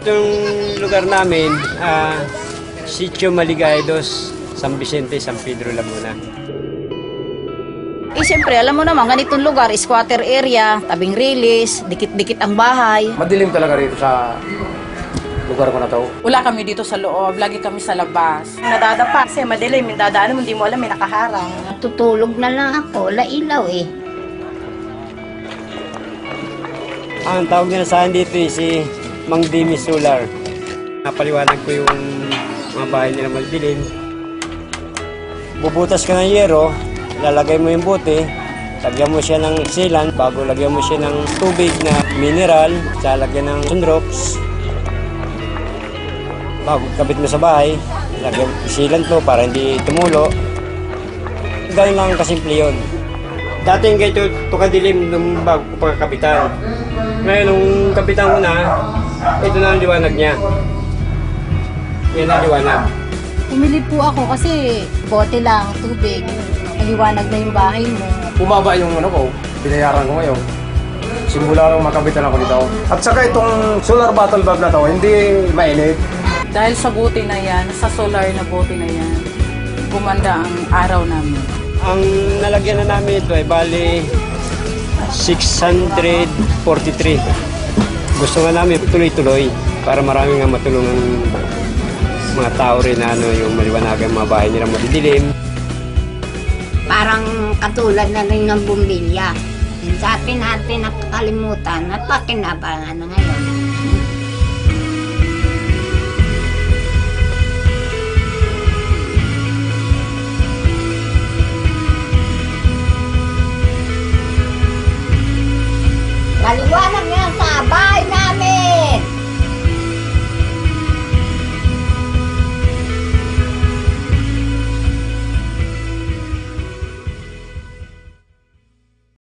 Itong lugar namin, Sitio Maligaydos, San Vicente, San Pedro, Laguna. Siyempre, alam mo naman, ganitong lugar, squatter area, tabing release, dikit-dikit ang bahay. Madilim talaga rito sa lugar ko na to. Wala kami dito sa loob, lagi kami sa labas. Nadadapa kasi madilim, yung dadaan mo, hindi mo alam, may nakaharang. Tutulog na lang ako, wala ilaw eh. Ang tawag nila sa akin dito si Mang Dimi Solar. Napaliwanag ko yung mga bahay nila magdilim. Bubutas ka ng yero, lalagay mo yung bote, lagyan mo siya ng sealant, bago lagyan mo siya ng tubig na mineral, lalagyan ng sunrox. Bago kabit mo sa bahay, lagyan sealant mo para hindi tumulo. Ganun lang kasimple yun. Dati yung ganito, ito kadilim nung bago ko pagkapitan. Ngayon, nung kapitan ko na, ito na ang liwanag niya. Yan ang liwanag. Pumili po ako kasi bote lang, tubig. Maliwanag na yung bahay mo. Bumaba yung ano ko, binayaran ko ngayon. Simula nung makabitan ako dito. At saka itong solar bottle bulb na to, hindi mainit. Dahil sa buti na yan, sa solar na buti na yan, gumanda ang araw namin. Ang nalagyan na namin ito ay bali 643. Gusto nga namin tuloy-tuloy para marami nga matulungan mga tao rin na yung maliwanagan mga bahay nila madidilim. Parang katulad na rin ng bumbilya. Dati natin nakakalimutan at pakinabangan na ngayon.